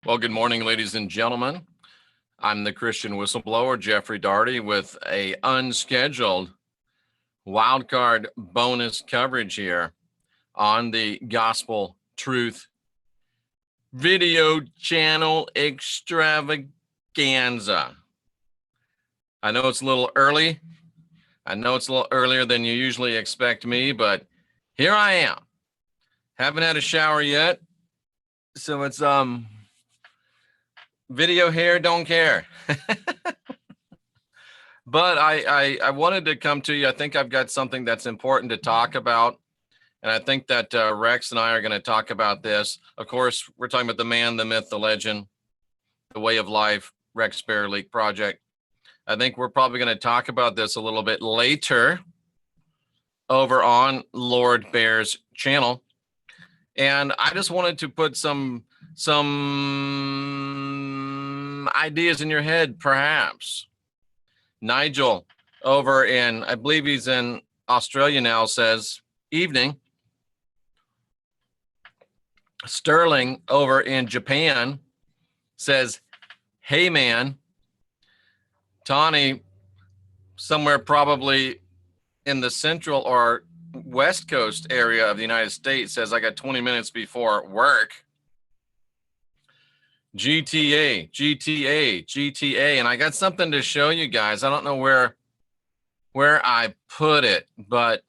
Well, good morning, ladies and gentlemen. I'm the Christian whistleblower, Jeffrey Daugherty, with a unscheduled wildcard bonus coverage here on the Gospel Truth video channel extravaganza. I know it's a little early. I know it's a little earlier than you usually expect me, but here I am. Haven't had a shower yet, so it's video hair, don't care. But I wanted to come to you. I think I've got something that's important to talk about. And I think that Rex and I are going to talk about this. Of course, we're talking about the man, the myth, the legend, the way of life, Rex Bear Leak Project. I think we're probably going to talk about this a little bit later over on Lord Bear's channel. And I just wanted to put some ideas in your head, perhaps. Nigel over in, I believe he's in Australia now, says, evening. Sterling over in Japan says, hey, man. Tawny, somewhere probably in the central or west coast area of the United States, says, I got 20 minutes before work. GTA. And I got something to show you guys. I don't know where I put it, but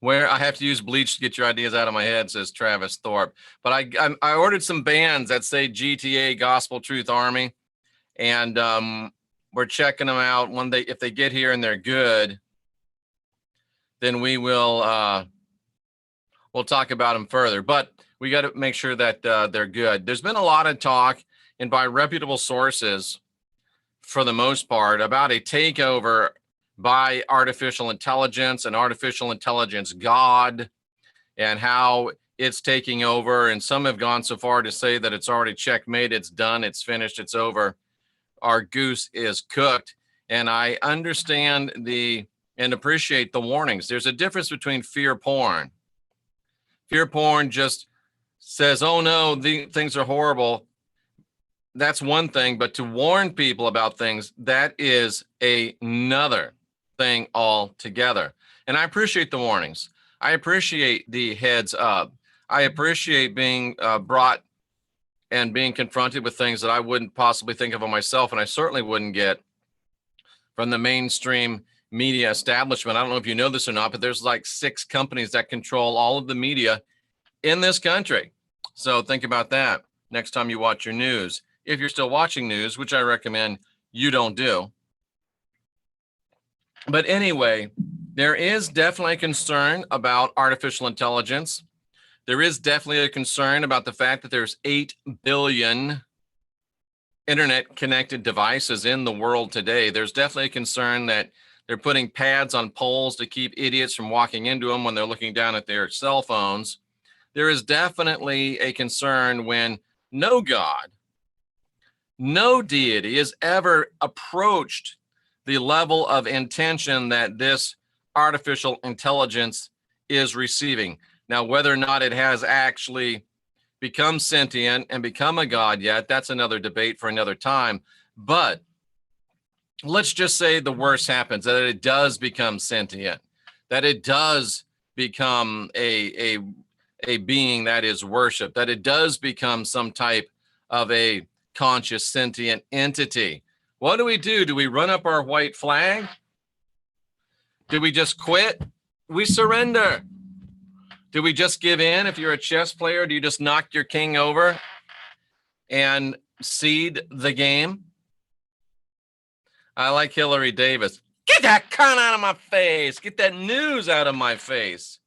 where I have to use bleach to get your ideas out of my head, says Travis Thorpe. But I ordered some bands that say GTA, Gospel Truth Army, and we're checking them out. One day, if they get here and they're good, then we will we'll talk about them further. But we got to make sure that they're good. There's been a lot of talk, and by reputable sources, for the most part, about a takeover by artificial intelligence and artificial intelligence God, and how it's taking over. And some have gone so far to say that it's already checkmate, it's done, it's finished, it's over. Our goose is cooked. And I understand and appreciate the warnings. There's a difference between fear porn. Fear porn just says, oh no, things are horrible. That's one thing, but to warn people about things, that is another thing altogether. And I appreciate the warnings. I appreciate the heads up. I appreciate being brought and being confronted with things that I wouldn't possibly think of myself, and I certainly wouldn't get from the mainstream media establishment. I don't know if you know this or not, but there's like 6 companies that control all of the media in this country. So think about that next time you watch your news. If you're still watching news, which I recommend you don't do. But anyway, there is definitely a concern about artificial intelligence. There is definitely a concern about the fact that there's 8 billion internet connected devices in the world today. There's definitely a concern that they're putting pads on poles to keep idiots from walking into them when they're looking down at their cell phones. There is definitely a concern when no God, no deity has ever approached the level of intention that this artificial intelligence is receiving. Now, whether or not it has actually become sentient and become a God yet, that's another debate for another time. But let's just say the worst happens, that it does become sentient, that it does become a being that is worshiped, that it does become some type of a conscious sentient entity. What do? Do we run up our white flag? Do we just quit? We surrender. Do we just give in? If you're a chess player, do you just knock your king over and cede the game? I like Hillary Davis. Get that cunt out of my face. Get that news out of my face,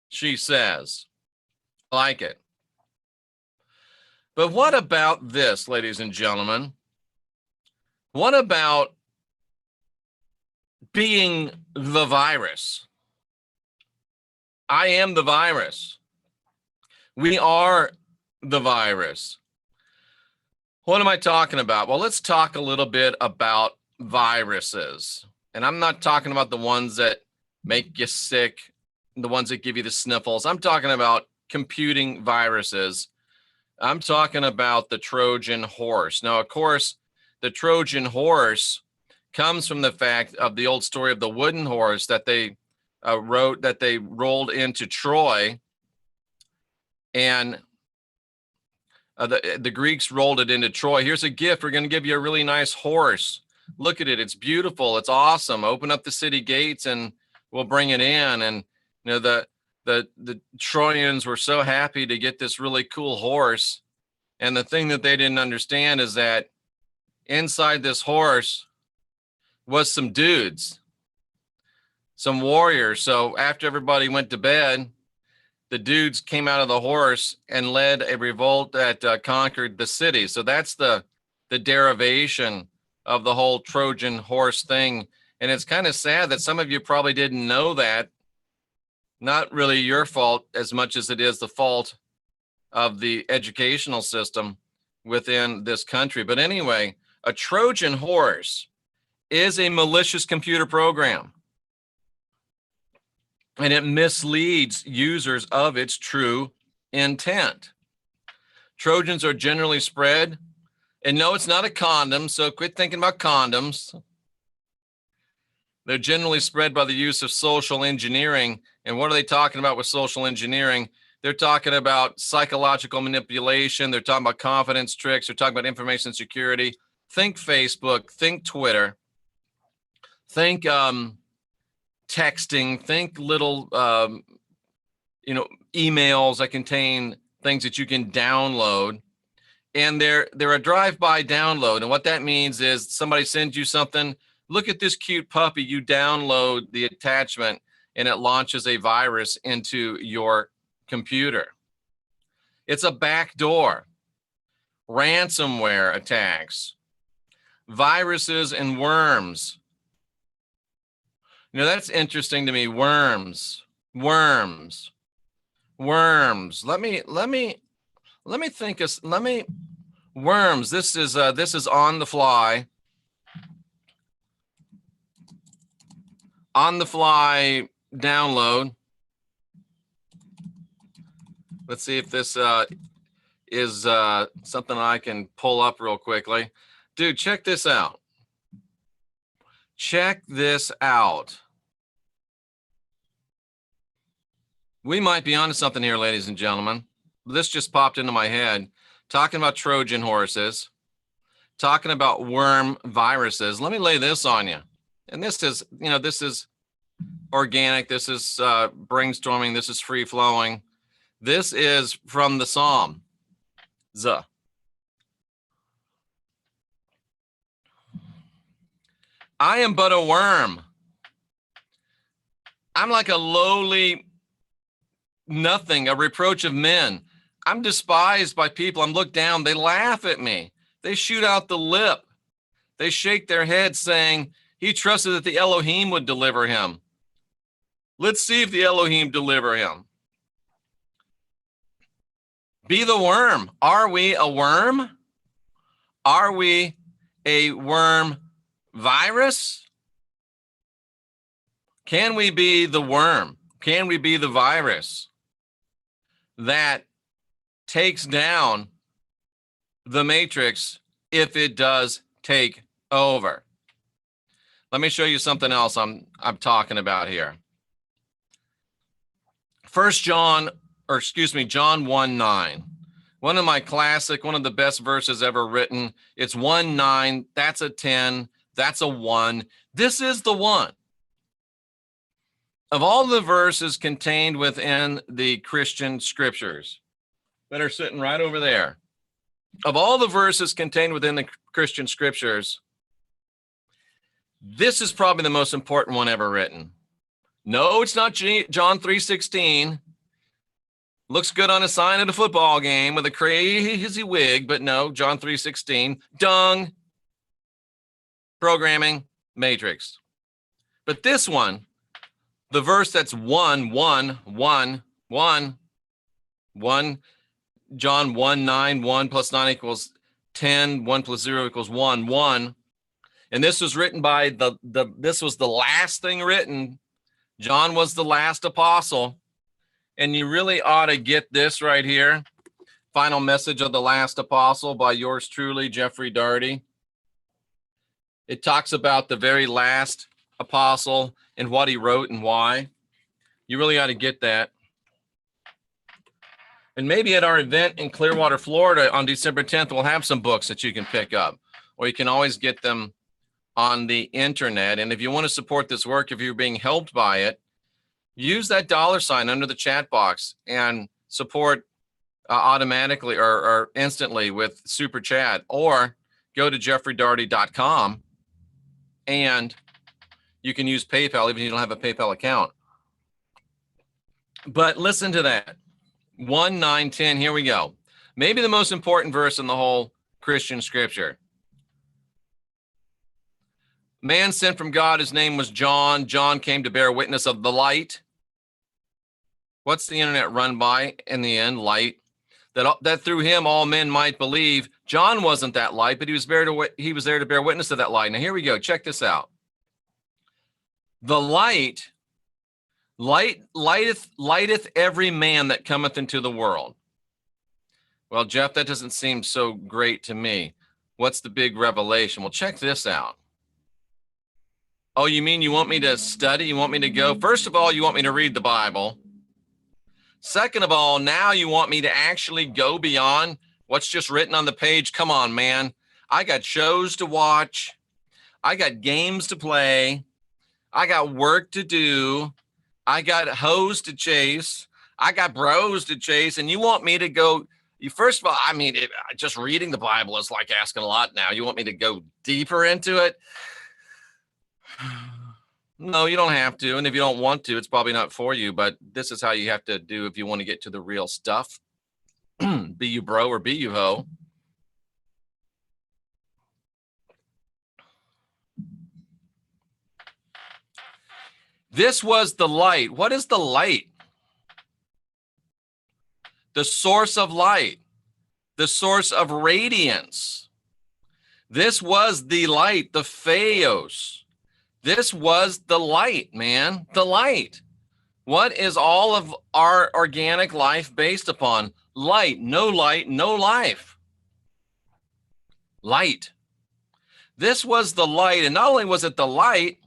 she says. I like it. But what about this, ladies and gentlemen? What about being the virus? I am the virus. We are the virus. What am I talking about? Well, let's talk a little bit about viruses. And I'm not talking about the ones that make you sick, the ones that give you the sniffles. I'm talking about computing viruses I'm talking about the Trojan horse. Now, of course, the Trojan horse comes from the fact of the old story of the wooden horse that they rolled into Troy, and the Greeks rolled it into Troy. Here's a gift. We're going to give you a really nice horse. Look at it. It's beautiful. It's awesome. Open up the city gates and we'll bring it in. And the Trojans were so happy to get this really cool horse. And the thing that they didn't understand is that inside this horse was some dudes, some warriors. So after everybody went to bed, the dudes came out of the horse and led a revolt that conquered the city. So that's the derivation of the whole Trojan horse thing. And it's kind of sad that some of you probably didn't know that. Not really your fault as much as it is the fault of the educational system within this country. But anyway, a Trojan horse is a malicious computer program, and it misleads users of its true intent. Trojans are generally spread, and no, it's not a condom, so quit thinking about condoms. They're generally spread by the use of social engineering. And what are they talking about with social engineering? They're talking about psychological manipulation. They're talking about confidence tricks. They're talking about information security. Think Facebook, think Twitter, think texting, think little emails that contain things that you can download. And they're a drive-by download. And what that means is somebody sends you something. Look at this cute puppy. You download the attachment and it launches a virus into your computer. It's a backdoor. Ransomware attacks, viruses and worms. That's interesting to me. Worms. Let me think of worms. This is on the fly. On the fly download. Let's see if this is something I can pull up real quickly. Dude, check this out. Check this out. We might be onto something here, ladies and gentlemen. This just popped into my head. Talking about Trojan horses, talking about worm viruses. Let me lay this on you. And this is organic. This is brainstorming. This is free flowing. This is from the Psalm. I am but a worm. I'm like a lowly nothing, a reproach of men. I'm despised by people. I'm looked down. They laugh at me. They shoot out the lip. They shake their head saying, he trusted that the Elohim would deliver him. Let's see if the Elohim deliver him. Be the worm. Are we a worm? Are we a worm virus? Can we be the worm? Can we be the virus that takes down the matrix if it does take over? Let me show you something else I'm talking about here. John 1:9. One of my classic, one of the best verses ever written. It's 1:9. That's a 10. That's a 1. This is the one. Of all the verses contained within the Christian scriptures that are sitting right over there, of all the verses contained within the Christian scriptures, this is probably the most important one ever written. No, it's not John 3:16. Looks good on a sign at a football game with a crazy wig, but no, John 3:16. Dung. Programming matrix. But this one, the verse that's 1, 1, 1, 1, 1, John 1:9, 1 plus 9 equals 10, 1 plus 0 equals 1, 1. And this was written by this was the last thing written. John was the last apostle. And you really ought to get this right here. Final Message of the Last Apostle by yours truly, Jeffrey Daugherty. It talks about the very last apostle and what he wrote and why. You really ought to get that. And maybe at our event in Clearwater, Florida on December 10th, we'll have some books that you can pick up, or you can always get them on the internet. And if you want to support this work, if you're being helped by it, use that $ under the chat box and support automatically or instantly with Super Chat, or go to jeffreydaugherty.com and you can use PayPal even if you don't have a PayPal account. But listen to that. 1, 9, 10, here we go. Maybe the most important verse in the whole Christian scripture. Man sent from God, his name was John. John came to bear witness of the light. What's the internet run by in the end? Light. That through him all men might believe. John wasn't that light, but he was there to bear witness of that light. Now here we go. Check this out. The lighteth every man that cometh into the world. Well, Jeff, that doesn't seem so great to me. What's the big revelation? Well, check this out. Oh, you mean you want me to study? You want me to go? First of all, you want me to read the Bible. Second of all, now you want me to actually go beyond what's just written on the page. Come on, man. I got shows to watch. I got games to play. I got work to do. I got hoes to chase. I got bros to chase. And you want me to go, first of all, I mean, just reading the Bible is like asking a lot now. You want me to go deeper into it? No, you don't have to. And if you don't want to, it's probably not for you. But this is how you have to do if you want to get to the real stuff. Be you bro or be you ho. This was the light. What is the light? The source of light. The source of radiance. This was the light, the Theos. This was the light, man, the light. What is all of our organic life based upon? Light, no life. Light. This was the light, and not only was it the light,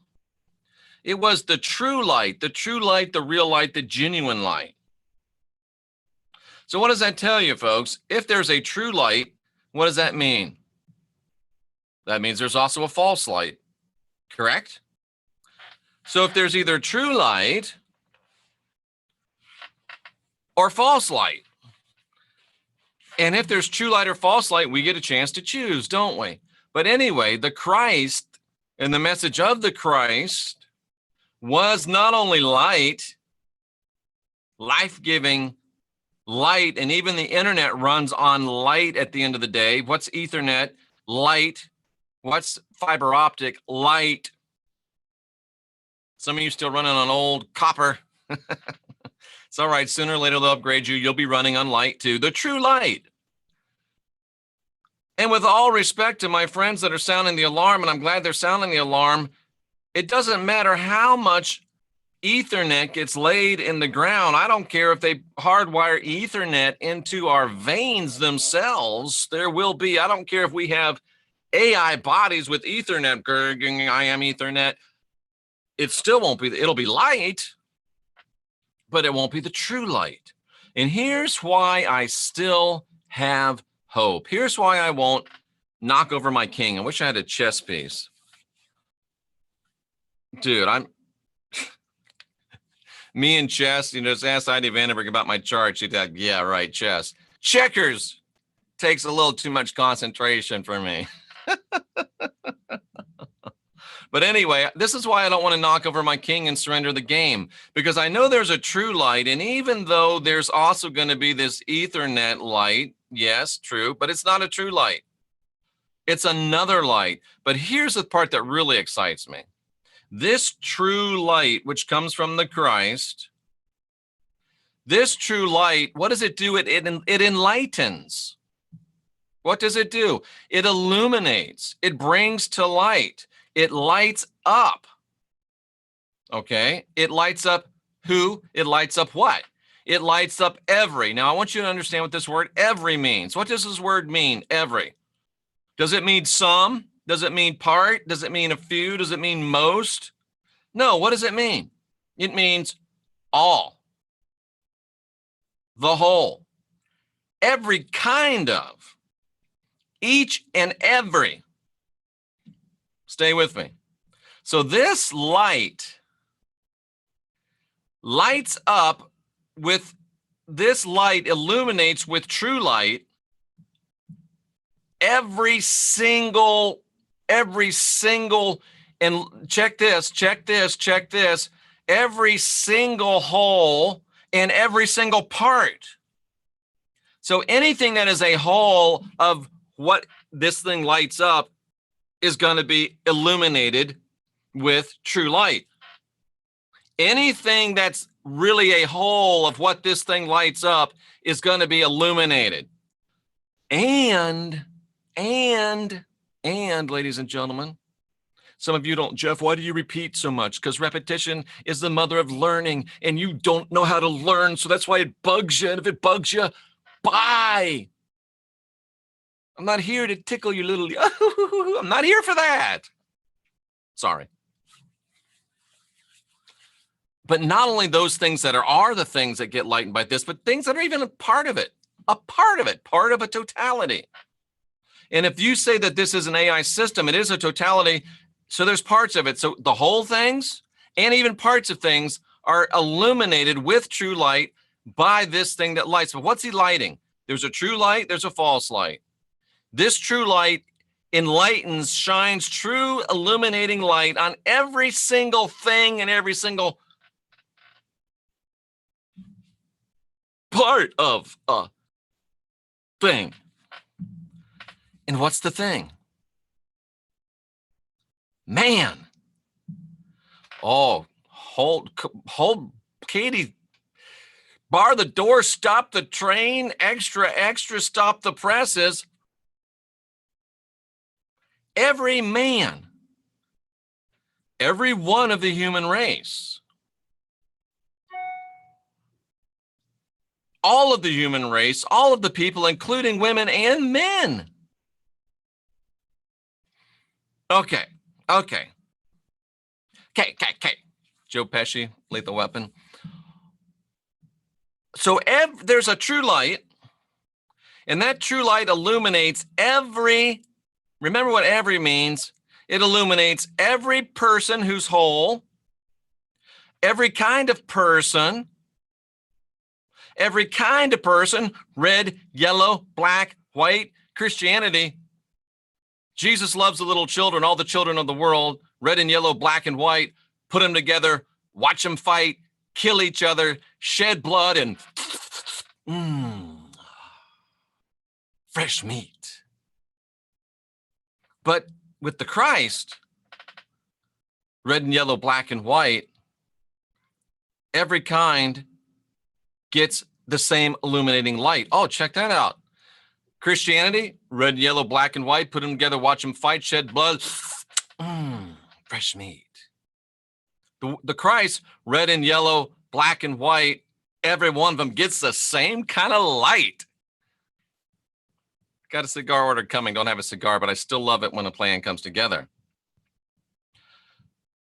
it was the true light, the real light, the genuine light. So what does that tell you, folks? If there's a true light, what does that mean? That means there's also a false light, correct? So if there's either true light or false light, and if there's true light or false light, we get a chance to choose, don't we? But anyway, the Christ and the message of the Christ was not only light, life-giving light, and even the internet runs on light at the end of the day. What's Ethernet? Light. What's fiber optic? Light. Some of you still running on old copper. It's all right. Sooner or later, they'll upgrade you. You'll be running on light too. The true light. And with all respect to my friends that are sounding the alarm, and I'm glad they're sounding the alarm, it doesn't matter how much Ethernet gets laid in the ground. I don't care if they hardwire Ethernet into our veins themselves. There will be, I don't care if we have AI bodies with Ethernet, I am Ethernet. It still won't be, it'll be light, but it won't be the true light. And here's why I still have hope. Here's why I won't knock over my king. I wish I had a chess piece. Dude, me and chess, just ask Heidi Vandenberg about my chart. She'd like, yeah, right, chess. Checkers takes a little too much concentration for me. But anyway, this is why I don't want to knock over my king and surrender the game, because I know there's a true light. And even though there's also going to be this Ethernet light, yes, true, but it's not a true light. It's another light. But here's the part that really excites me. This true light, which comes from the Christ, this true light, what does it do? It enlightens. What does it do? It illuminates. It brings to light. It lights up. Okay? It lights up who? It lights up what? It lights up every. Now, I want you to understand what this word every means. What does this word mean, every? Does it mean some? Does it mean part? Does it mean a few? Does it mean most? No, what does it mean? It means all, the whole, every kind of, each and every. Stay with me. So this light lights up with, this light illuminates with true light every single, and check this, every single hole and every single part. So anything that is a whole of what this thing lights up is going to be illuminated with true light. Anything that's really a whole of what this thing lights up is going to be illuminated. And ladies and gentlemen, some of you don't, Jeff, why do you repeat so much? Because repetition is the mother of learning, and you don't know how to learn, so that's why it bugs you. And if it bugs you, bye. I'm not here to tickle your little, I'm not here for that. Sorry. But not only those things that are the things that get lightened by this, but things that are even a part of it, part of a totality. And if you say that this is an AI system, it is a totality. So there's parts of it. So the whole things and even parts of things are illuminated with true light by this thing that lights. But what's he lighting? There's a true light, there's a false light. This true light enlightens, shines true illuminating light on every single thing and every single part of a thing. And what's the thing? Man. Oh, hold, Katie, bar the door, stop the train, extra, stop the presses. Every man, every one of the human race, all of the human race, all of the people, including women and men. Okay. Joe Pesci, Lethal Weapon. So there's a true light, and that true light illuminates every, remember what every means, it illuminates every person who's whole, every kind of person, red, yellow, black, white, Christianity. Jesus loves the little children, all the children of the world, red and yellow, black and white, put them together, watch them fight, kill each other, shed blood, and fresh meat. But with the Christ, red and yellow, black and white, every kind gets the same illuminating light. Oh, check that out. Christianity, red and yellow, black and white, put them together, watch them fight, shed blood, fresh meat. The Christ, red and yellow, black and white, every one of them gets the same kind of light. Got a cigar order coming. Don't have a cigar, but I still love it when a plan comes together.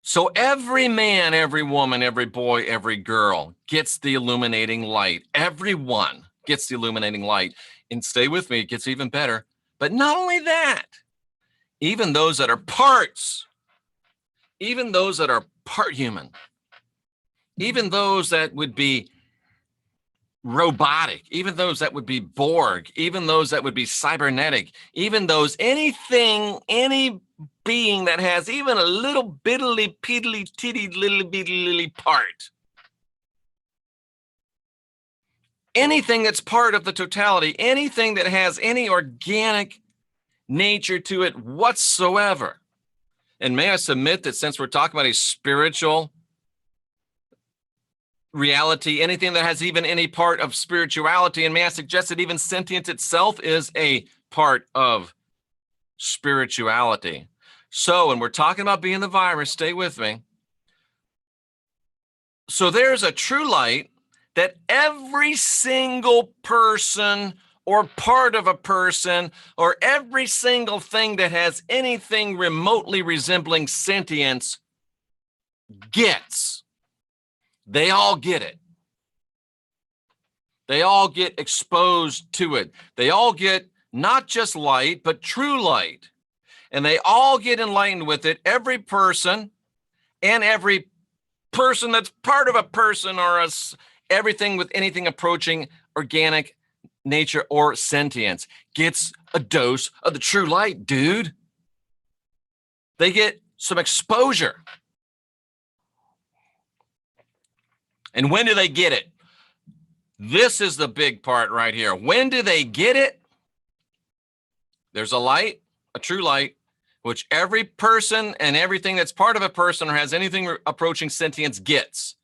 So every man, every woman, every boy, every girl gets the illuminating light. Everyone gets the illuminating light. And stay with me, it gets even better. But not only that, even those that are parts, even those that are part human, even those that would be robotic, even those that would be Borg, even those that would be cybernetic, even those, anything, any being that has even a little biddly piddly titty little bitty part, anything that's part of the totality, anything that has any organic nature to it whatsoever. And may I submit that since we're talking about a spiritual reality, anything that has even any part of spirituality, and may I suggest that even sentience itself is a part of spirituality. So when we're talking about being the virus, stay with me. So there's a true light that every single person or part of a person or every single thing that has anything remotely resembling sentience gets. They all get it. They all get exposed to it. They all get not just light, but true light. And they all get enlightened with it. Every person and every person that's part of a person or everything with anything approaching organic nature or sentience gets a dose of the true light, dude. They get some exposure. And when do they get it? This is the big part right here. When do they get it? There's a light, a true light, which every person and everything that's part of a person or has anything approaching sentience gets.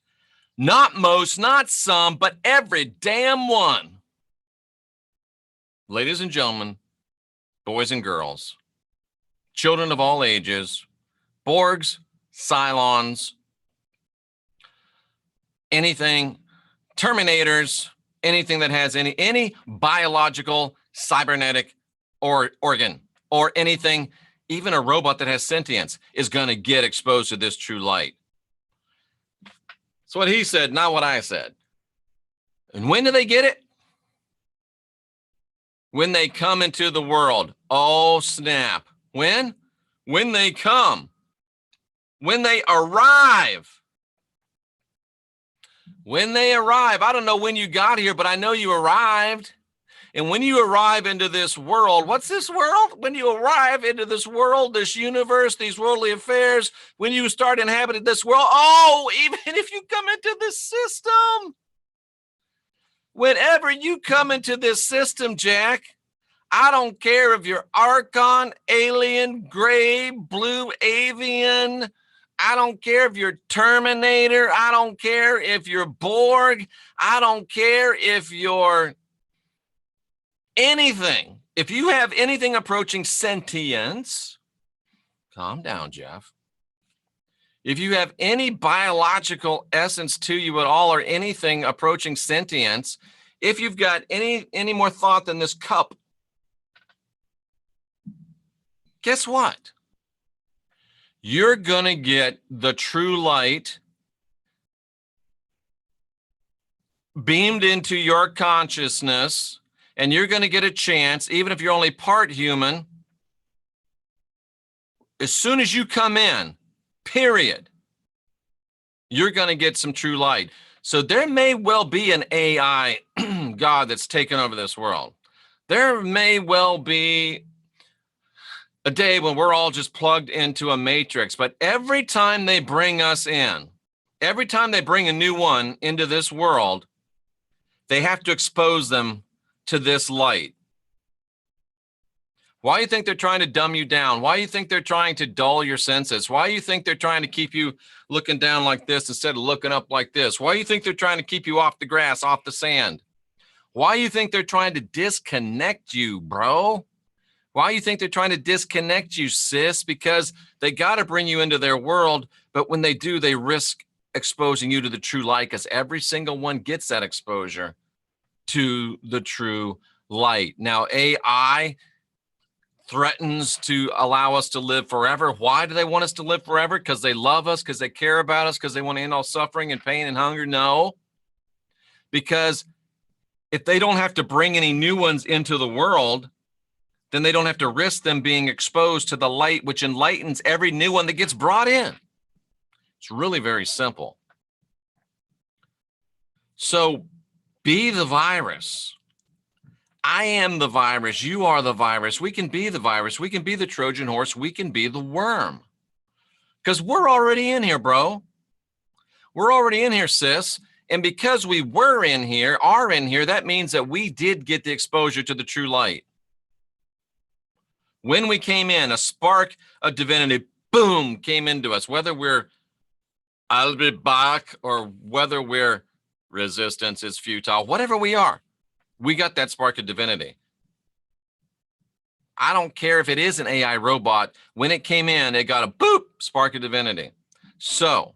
Not most, not some, but every damn one. Ladies and gentlemen, boys and girls, children of all ages, Borgs, Cylons, anything, Terminators, anything that has any biological, cybernetic or organ or anything, even a robot that has sentience is going to get exposed to this true light. That's what he said, not what I said. And when do they get it? When they come into the world. Oh, snap. When? When they come. When they arrive. When they arrive. I don't know when you got here, but I know you arrived. And when you arrive into this world, what's this world? When you arrive into this world, this universe, these worldly affairs, when you start inhabiting this world, oh, even if you come into this system, whenever you come into this system, Jack, I don't care if you're Archon, alien, gray, blue, avian, I don't care if you're Terminator, I don't care if you're Borg, I don't care if you're anything. If you have anything approaching sentience, calm down, Jeff. If you have any biological essence to you at all or anything approaching sentience, if you've got any more thought than this cup, guess what? You're going to get the true light beamed into your consciousness, and you're going to get a chance, even if you're only part human, as soon as you come in, period, you're going to get some true light. So there may well be an AI God that's taken over this world. There may well be a day when we're all just plugged into a matrix, but every time they bring us in, every time they bring a new one into this world, they have to expose them to this light. Why do you think they're trying to dumb you down? Why do you think they're trying to dull your senses? Why do you think they're trying to keep you looking down like this instead of looking up like this? Why do you think they're trying to keep you off the grass, off the sand? Why do you think they're trying to disconnect you, bro? Why do you think they're trying to disconnect you, sis? Because they got to bring you into their world, but when they do, they risk exposing you to the true light, because every single one gets that exposure to the true light. Now, AI threatens to allow us to live forever. Why do they want us to live forever? Because they love us, because they care about us, because they want to end all suffering and pain and hunger? No. Because if they don't have to bring any new ones into the world, then they don't have to risk them being exposed to the light, which enlightens every new one that gets brought in. It's really very simple. So be the virus. I am the virus. You are the virus. We can be the virus. We can be the Trojan horse. We can be the worm. Because we're already in here, bro. We're already in here, sis. And because we were in here, are in here, that means that we did get the exposure to the true light. When we came in, a spark of divinity, boom, came into us. Whether we're I'll be back or whether we're resistance is futile, whatever we are, we got that spark of divinity. I don't care if it is an AI robot. When it came in, it got a boop, spark of divinity. So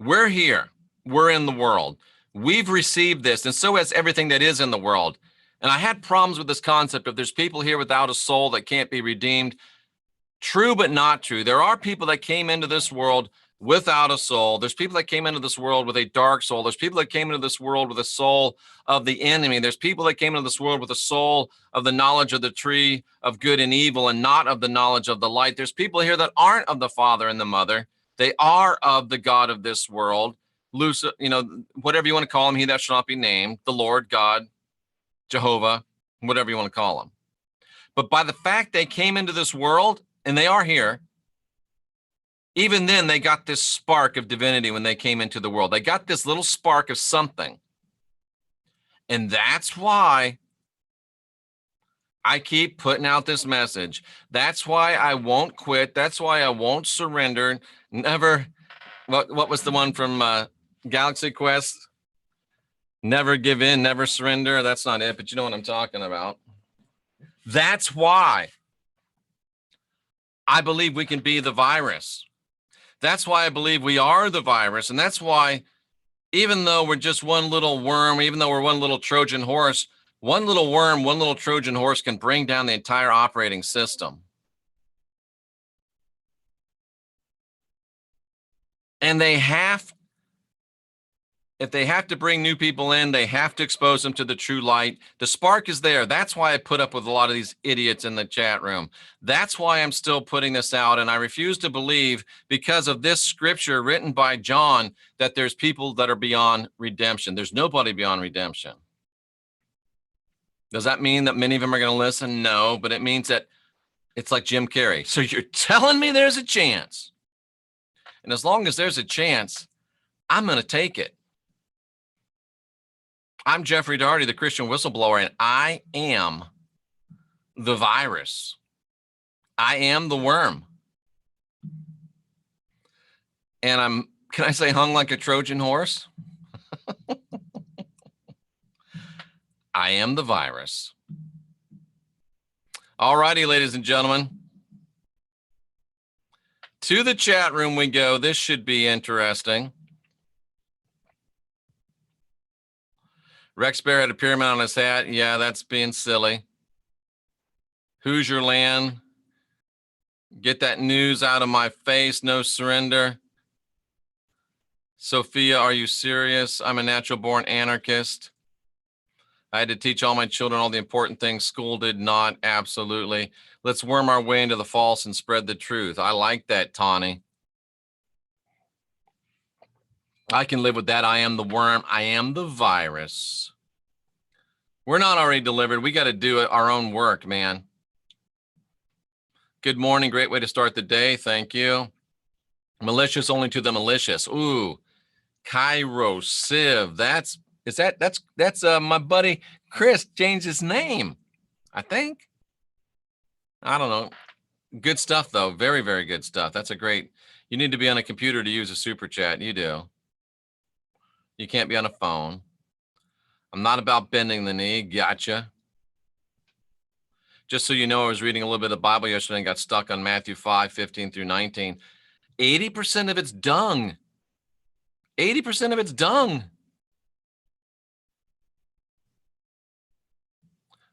We're here. We're in the world. We've received this, and so has everything that is in the world. And I had problems with this concept of there's people here without a soul that can't be redeemed. True, but not true. There are people that came into this world without a soul. There's people that came into this world with a dark soul. There's people that came into this world with a soul of the enemy. There's people that came into this world with a soul of the knowledge of the tree of good and evil and not of the knowledge of the light. There's people here that aren't of the Father and the Mother. They are of the God of this world. Lucifer, whatever you want to call him, he that shall not be named, the Lord, God, Jehovah, whatever you want to call him. But by the fact they came into this world, and they are here, even then they got this spark of divinity when they came into the world. They got this little spark of something. And that's why I keep putting out this message. That's why I won't quit. That's why I won't surrender. Never, what was the one from Galaxy Quest? Never give in, never surrender. That's not it, but you know what I'm talking about. That's why I believe we can be the virus. That's why I believe we are the virus. And that's why, even though we're just one little worm, even though we're one little Trojan horse, one little worm, one little Trojan horse can bring down the entire operating system. And if they have to bring new people in, they have to expose them to the true light. The spark is there. That's why I put up with a lot of these idiots in the chat room. That's why I'm still putting this out. And I refuse to believe, because of this scripture written by John, that there's people that are beyond redemption. There's nobody beyond redemption. Does that mean that many of them are going to listen? No, but it means that it's like Jim Carrey. So you're telling me there's a chance. And as long as there's a chance, I'm going to take it. I'm Jeffrey Daugherty, the Christian whistleblower, and I am the virus. I am the worm. And can I say hung like a Trojan horse? I am the virus. All righty, ladies and gentlemen. To the chat room we go. This should be interesting. Rex Bear had a pyramid on his hat. Yeah, that's being silly. Who's your land? Get that news out of my face. No surrender. Sophia, are you serious? I'm a natural born anarchist. I had to teach all my children all the important things. School did not. Absolutely. Let's worm our way into the false and spread the truth. I like that, Tawny. I can live with that. I am the worm. I am the virus. We're not already delivered. We got to do our own work, man. Good morning. Great way to start the day. Thank you. Malicious only to the malicious. Ooh, Cairo Civ. That's my buddy Chris changed his name, I think. I don't know. Good stuff, though. Very, very good stuff. That's a great. You need to be on a computer to use a super chat. You do. You can't be on a phone. I'm not about bending the knee. Gotcha. Just so you know, I was reading a little bit of the Bible yesterday and got stuck on Matthew 5:15 through 19. 80% of it's dung. 80% of it's dung.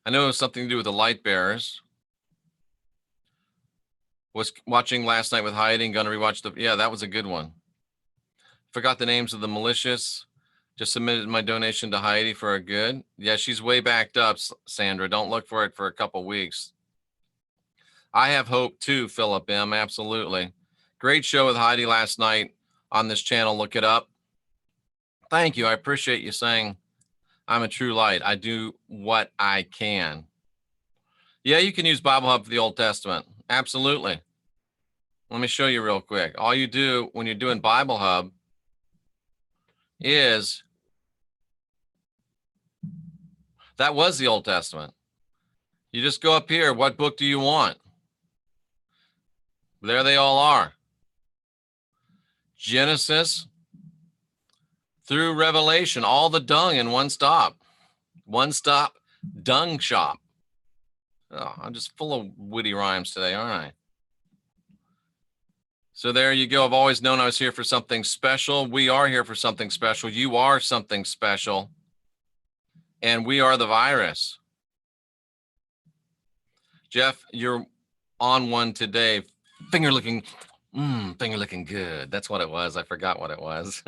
I know it was something to do with the light bearers. Was watching last night with Heidi. Going to rewatch that was a good one. Forgot the names of the malicious. Just submitted my donation to Heidi for a good. Yeah, she's way backed up, Sandra. Don't look for it for a couple weeks. I have hope too, Philip M. Absolutely. Great show with Heidi last night on this channel. Look it up. Thank you. I appreciate you saying I'm a true light. I do what I can. Yeah, you can use Bible Hub for the Old Testament. Absolutely. Let me show you real quick. All you do when you're doing Bible Hub is, that was the Old Testament. You just go up here. What book do you want? There they all are. Genesis through Revelation, all the dung in one stop. One stop dung shop. Oh, I'm just full of witty rhymes today, aren't I? So there you go. I've always known I was here for something special. We are here for something special. You are something special. And we are the virus. Jeff, you're on one today. Finger looking good. That's what it was. I forgot what it was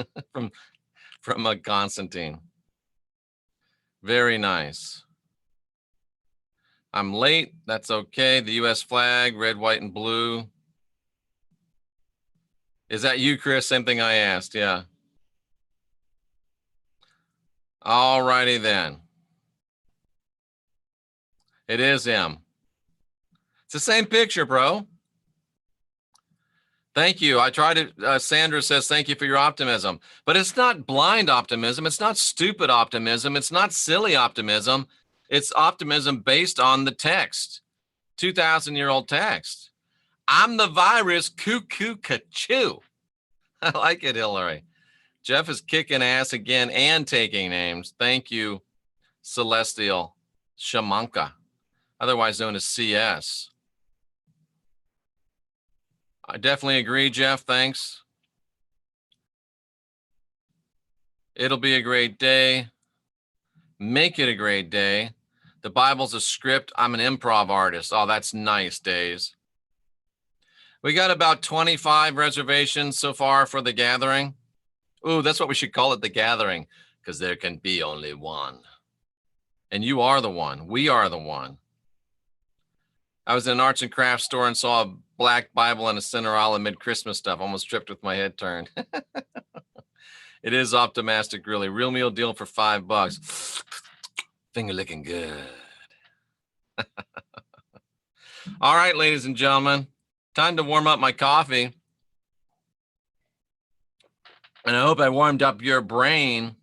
from Constantine. Very nice. I'm late. That's okay. The U.S. flag, red, white, and blue. Is that you, Chris? Same thing I asked. Yeah. All righty then. It is him. It's the same picture, bro. Thank you. I tried to, Sandra says, thank you for your optimism. But it's not blind optimism. It's not stupid optimism. It's not silly optimism. It's optimism based on the text, 2,000-year-old text. I'm the virus, cuckoo, ka-choo. I like it, Hillary. Jeff is kicking ass again and taking names. Thank you, Celestial Shamanka, otherwise known as CS. I definitely agree, Jeff. Thanks. It'll be a great day. Make it a great day. The Bible's a script. I'm an improv artist. Oh, that's nice, Days. We got about 25 reservations so far for the gathering. Ooh, that's what we should call it, the gathering, because there can be only one. And you are the one. We are the one. I was in an arts and crafts store and saw a black Bible and a Cinderella mid-Christmas stuff. Almost tripped with my head turned. It is optimistic, really. Real meal deal for $5. Finger licking good. All right, ladies and gentlemen, time to warm up my coffee. And I hope I warmed up your brain.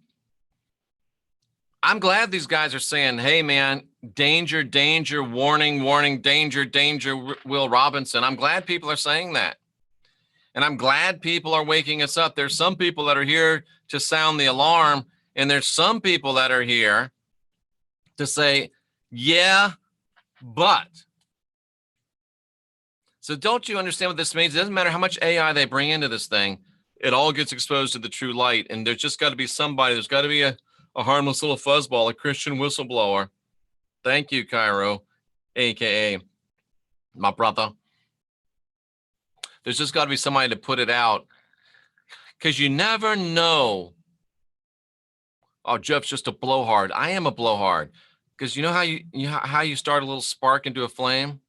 I'm glad these guys are saying, hey, man, danger, danger, warning, warning, danger, danger, Will Robinson. I'm glad people are saying that. And I'm glad people are waking us up. There's some people that are here to sound the alarm, and there's some people that are here to say, yeah, but. So don't you understand what this means? It doesn't matter how much AI they bring into this thing. It all gets exposed to the true light. And there's just got to be somebody. There's got to be a harmless little fuzzball, a Christian whistleblower. Thank you, Cairo, a.k.a. my brother. There's just got to be somebody to put it out, because you never know. Oh, Jeff's just a blowhard. I am a blowhard, because you know how you start a little spark into a flame?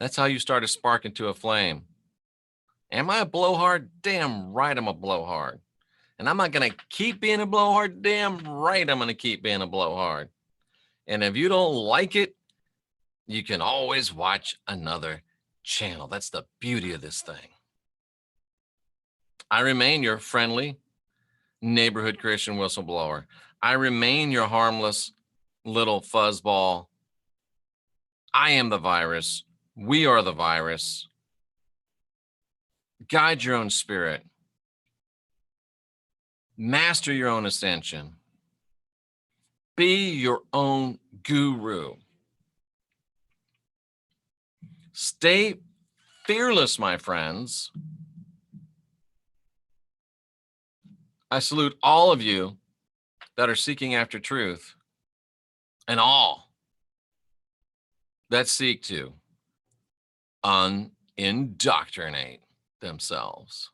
That's how you start a spark into a flame. Am I a blowhard? Damn right I'm a blowhard. And I'm not going to keep being a blowhard. Damn right I'm going to keep being a blowhard. And if you don't like it, you can always watch another channel. That's the beauty of this thing. I remain your friendly neighborhood Christian whistleblower. I remain your harmless little fuzzball. I am the virus. We are the virus. Guide your own spirit. Master your own ascension. Be your own guru. Stay fearless, my friends. I salute all of you that are seeking after truth, and all that seek to unindoctrinate themselves.